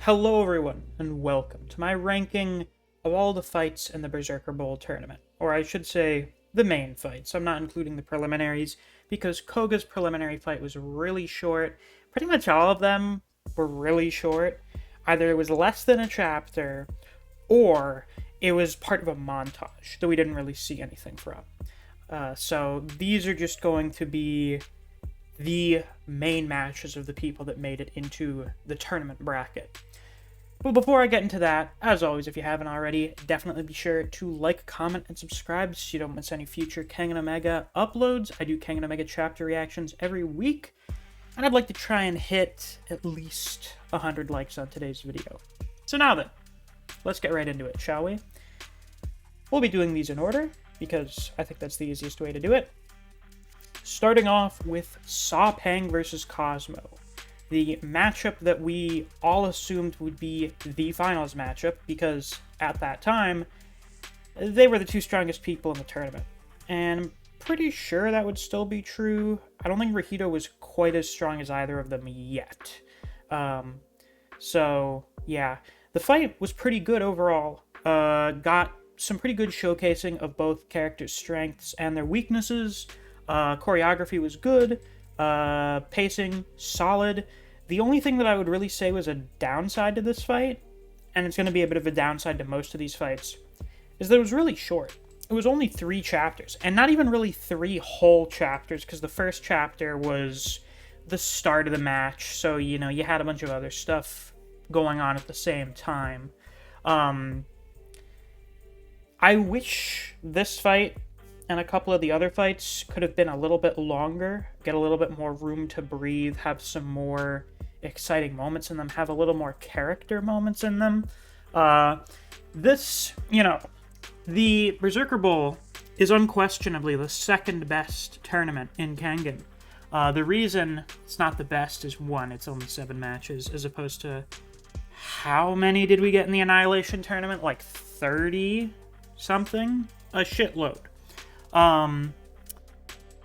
Hello everyone, and welcome to my ranking of all the fights in the Berserker Bowl tournament. Or I should say, the main fights. I'm not including the preliminaries, because Koga's preliminary fight was really short. Pretty much all of them were really short. Either it was less than a chapter, or it was part of a montage that we didn't really see anything from. So these are just going to be the main matches of the people that made it into the tournament bracket. But before I get into that, as always, if you haven't already, definitely be sure to like, comment, and subscribe so you don't miss any future Kengan Omega uploads. I do Kengan Omega chapter reactions every week, and I'd like to try and hit at least 100 likes on today's video. So now then, let's get right into it, shall we? We'll be doing these in order, because I think that's the easiest way to do it. Starting off with Peng versus Cosmo. The matchup that we all assumed would be the finals matchup, because at that time, they were the two strongest people in the tournament. And I'm pretty sure that would still be true. I don't think Rito was quite as strong as either of them yet. So, yeah. The fight was pretty good overall. Got some pretty good showcasing of both characters' strengths and their weaknesses. Choreography was good. Pacing, solid. The only thing that I would really say was a downside to this fight, and it's going to be a bit of a downside to most of these fights, is that it was really short. It was only 3 chapters, and not even really 3 whole chapters, because the first chapter was the start of the match, so, you know, you had a bunch of other stuff going on at the same time. I wish this fight and a couple of the other fights could have been a little bit longer, get a little bit more room to breathe, have some more exciting moments in them, have a little more character moments in them. This, you know, the Berserker Bowl is unquestionably the second best tournament in Kengan. The reason it's not the best is, one, it's only 7 matches, as opposed to, how many did we get in the Annihilation tournament? Like 30 something? A shitload.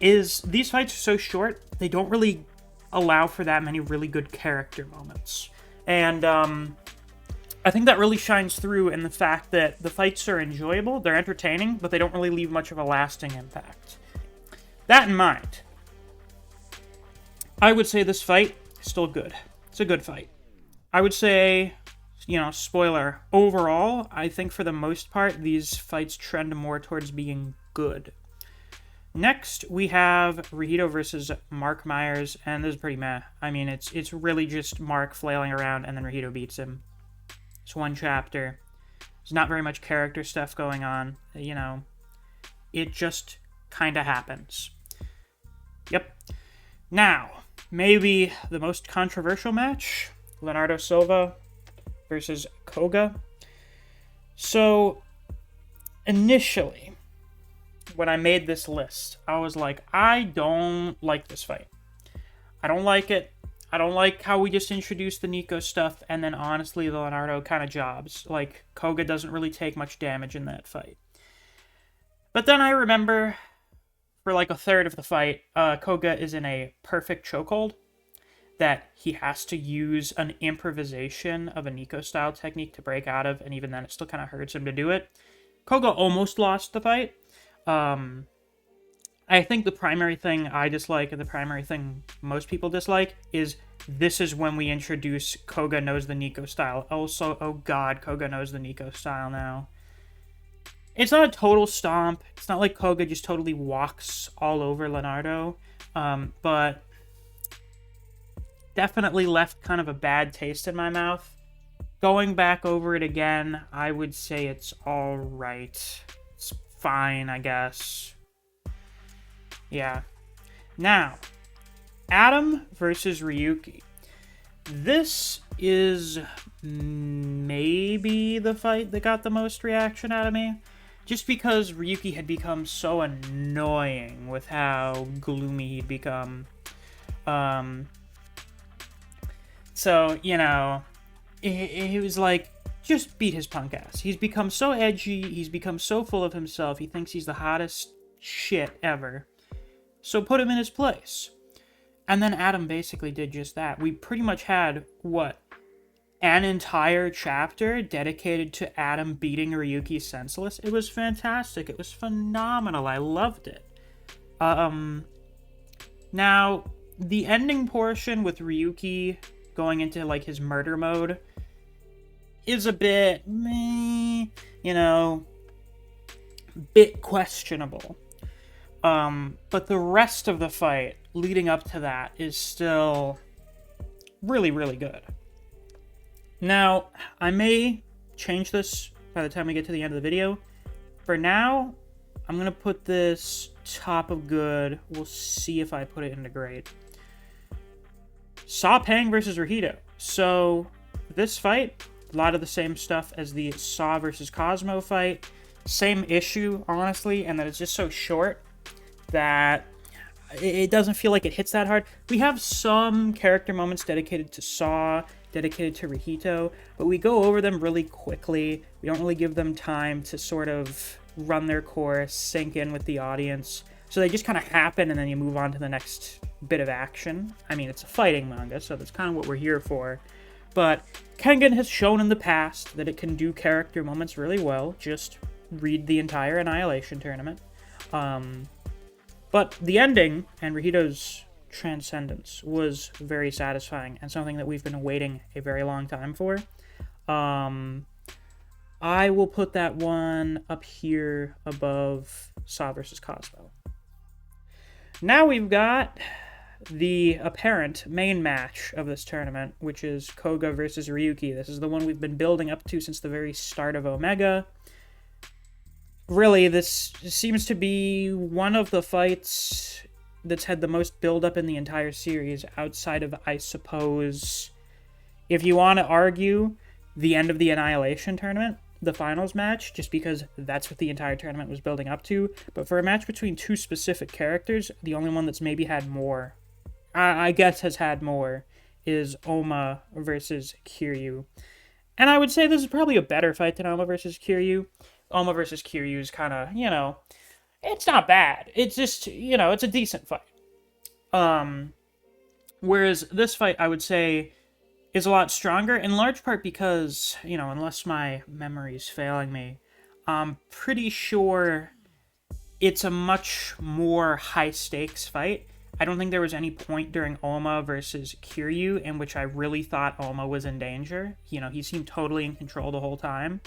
Is these fights are so short, they don't really allow for that many really good character moments. And, I think that really shines through in the fact that the fights are enjoyable, they're entertaining, but they don't really leave much of a lasting impact. That in mind, I would say this fight is still good. It's a good fight. I would say, you know, spoiler, overall, I think for the most part, these fights trend more towards being good. Next, we have Rito versus Mark Myers, and this is pretty meh. I mean, it's really just Mark flailing around, and then Rito beats him. It's 1 chapter. There's not very much character stuff going on. You know, it just kind of happens. Yep. Now, maybe the most controversial match, Leonardo Silva versus Koga. So, initially, when I made this list, I was like, I don't like this fight. I don't like it. I don't like how we just introduced the Nico stuff, and then honestly, the Leonardo kind of jobs. Like, Koga doesn't really take much damage in that fight. But then I remember, for like a third of the fight, Koga is in a perfect chokehold that he has to use an improvisation of a Nico-style technique to break out of, and even then it still kind of hurts him to do it. Koga almost lost the fight. I think the primary thing I dislike, and the primary thing most people dislike, is this is when we introduce Koga knows the Nico style. Also, oh god, Koga knows the Nico style now. It's not a total stomp. It's not like Koga just totally walks all over Leonardo, but definitely left kind of a bad taste in my mouth. Going back over it again, I would say it's alright. It's fine, I guess. Yeah. Now, Adam versus Ryuki. This is maybe the fight that got the most reaction out of me. Just because Ryuki had become so annoying with how gloomy he'd become. So, you know, he was like, just beat his punk ass. He's become so edgy, he's become so full of himself, he thinks he's the hottest shit ever. So put him in his place. And then Adam basically did just that. We pretty much had, what, an entire chapter dedicated to Adam beating Ryuki senseless. It was fantastic. It was phenomenal. I loved it. Now, the ending portion with Ryuki going into, like, his murder mode is a bit, bit questionable. But the rest of the fight leading up to that is still really, really good. Now, I may change this by the time we get to the end of the video. For now, I'm going to put this top of good. We'll see if I put it into grade. Saw Peng versus Rito. So, this fight, a lot of the same stuff as the Saw versus Cosmo fight. Same issue, honestly, and that it's just so short that it doesn't feel like it hits that hard. We have some character moments dedicated to Saw, dedicated to Rito, but we go over them really quickly. We don't really give them time to sort of run their course, sink in with the audience. So they just kind of happen, and then you move on to the next bit of action. I mean, it's a fighting manga, so that's kind of what we're here for. But Kengan has shown in the past that it can do character moments really well. Just read the entire Annihilation tournament. But the ending and Rito's transcendence was very satisfying and something that we've been waiting a very long time for. I will put that one up here above Saw vs. Cosmo. Now we've got the apparent main match of this tournament, which is Koga versus Ryuki. This is the one we've been building up to since the very start of Omega. Really, this seems to be one of the fights that's had the most build-up in the entire series, outside of, I suppose, if you want to argue, the end of the Annihilation tournament, the finals match, just because that's what the entire tournament was building up to. But for a match between two specific characters, the only one that's maybe had more, I guess has had more, is Oma versus Kiryu. And I would say this is probably a better fight than Oma versus Kiryu. Oma versus Kiryu is kind of, it's not bad. It's just, it's a decent fight. Whereas this fight, I would say, is a lot stronger, in large part because, unless my memory's failing me, I'm pretty sure it's a much more high-stakes fight. I don't think there was any point during Oma versus Kiryu in which I really thought Oma was in danger. He seemed totally in control the whole time.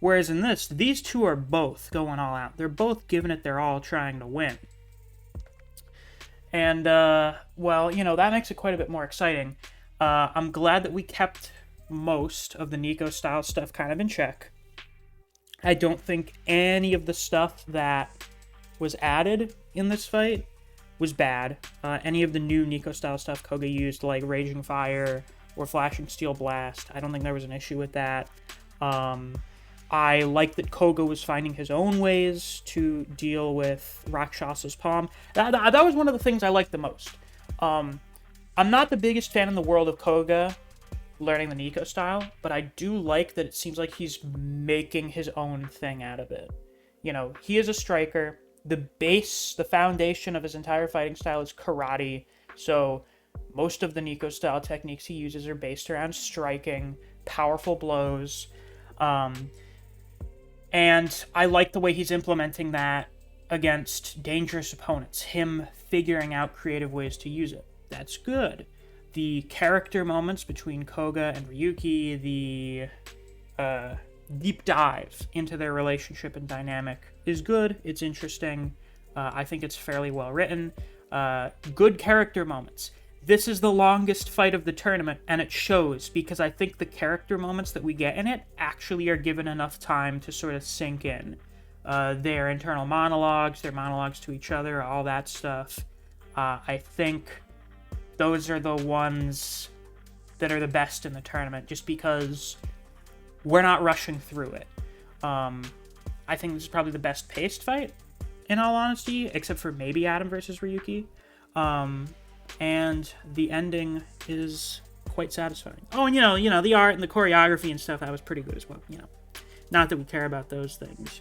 Whereas in this, these two are both going all out. They're both giving it their all, trying to win. And, that makes it quite a bit more exciting. I'm glad that we kept most of the Nico-style stuff kind of in check. I don't think any of the stuff that was added in this fight was bad. Any of the new Nico-style stuff Koga used, like Raging Fire or Flashing Steel Blast, I don't think there was an issue with that. I like that Koga was finding his own ways to deal with Rakshasa's palm. That was one of the things I liked the most. I'm not the biggest fan in the world of Koga learning the Nico style, but I do like that it seems like he's making his own thing out of it. He is a striker. The base, the foundation of his entire fighting style is karate, so most of the Nico style techniques he uses are based around striking, powerful blows, and I like the way he's implementing that against dangerous opponents, him figuring out creative ways to use it. That's good. The character moments between Koga and Ryuki, the deep dive into their relationship and dynamic is good. It's interesting. I think it's fairly well written. Good character moments. This is the longest fight of the tournament, and it shows, because I think the character moments that we get in it actually are given enough time to sort of sink in. Their internal monologues, their monologues to each other, all that stuff. I think those are the ones that are the best in the tournament, just because we're not rushing through it. I think this is probably the best paced fight, in all honesty, except for maybe Adam versus Ryuki. And the ending is quite satisfying. Oh, and the art and the choreography and stuff, that was pretty good as well. Not that we care about those things.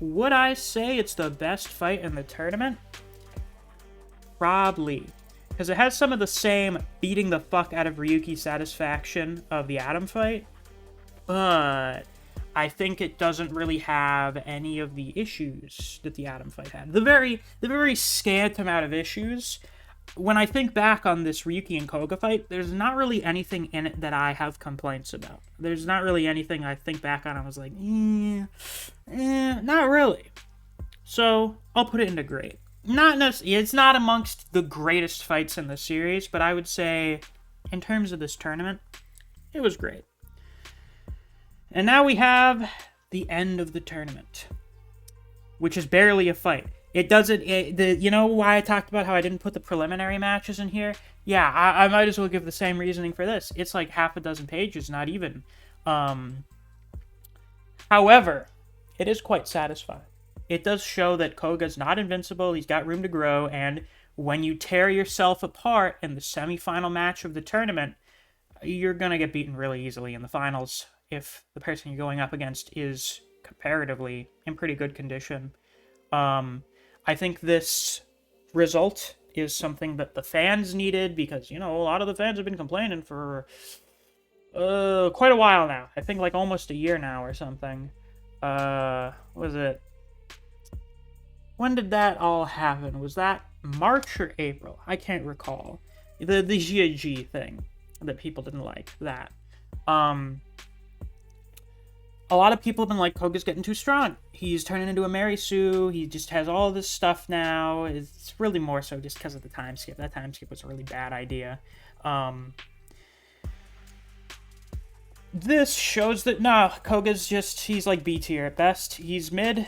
Would I say it's the best fight in the tournament? Probably. because it has some of the same beating the fuck out of Ryuki satisfaction of the Adam fight, but I think it doesn't really have any of the issues that the Adam fight had. The very scant amount of issues. When I think back on this Ryuki and Koga fight, there's not really anything in it that I have complaints about. There's not really anything I think back on and I was like, not really. So, I'll put it into great. Not necessarily, it's not amongst the greatest fights in the series, but I would say, in terms of this tournament, it was great. And now we have the end of the tournament, which is barely a fight. It doesn't, you know why I talked about how I didn't put the preliminary matches in here? Yeah, I might as well give the same reasoning for this. It's like half a dozen pages, not even. However, it is quite satisfying. It does show that Koga's not invincible, he's got room to grow, and when you tear yourself apart in the semifinal match of the tournament, you're gonna get beaten really easily in the finals if the person you're going up against is comparatively in pretty good condition. I think this result is something that the fans needed because, you know, a lot of the fans have been complaining for quite a while now. I think like almost a year now or something. Was it? When did that all happen? Was that March or April? I can't recall. The GG thing that people didn't like. That. A lot of people have been like, Koga's getting too strong. He's turning into a Mary Sue. He just has all this stuff now. It's really more so just because of the time skip. That time skip was a really bad idea. This shows that, no, Koga's just, he's like B tier at best. He's mid,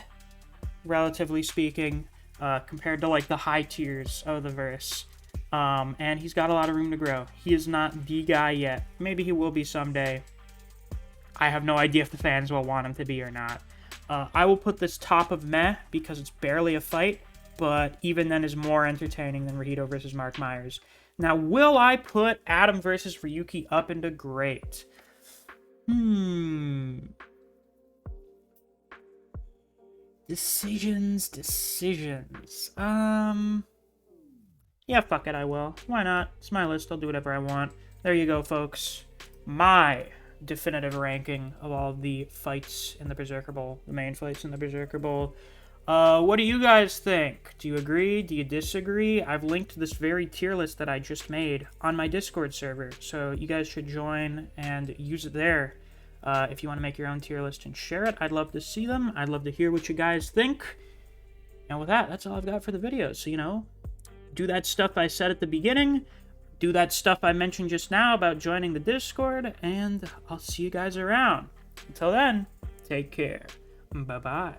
relatively speaking, compared to like the high tiers of the verse. And he's got a lot of room to grow. He is not the guy yet. Maybe he will be someday. I have no idea if the fans will want him to be or not. I will put this top of meh because it's barely a fight, but even then is more entertaining than Rito versus Mark Myers. Now, will I put Adam versus Ryuki up into great? Decisions. Yeah, fuck it, I will. Why not? It's my list, I'll do whatever I want. There you go, folks. My definitive ranking of all the fights in the Berserker Bowl, the main fights in the Berserker Bowl. What do you guys think? Do you agree? Do you disagree? I've linked this very tier list that I just made on my Discord server, so you guys should join and use it there. If you want to make your own tier list and share it, I'd love to see them. I'd love to hear what you guys think. And with that, that's all I've got for the video. So, you know, do that stuff I said at the beginning. Do that stuff I mentioned just now about joining the Discord, and I'll see you guys around. Until then, take care. Bye-bye.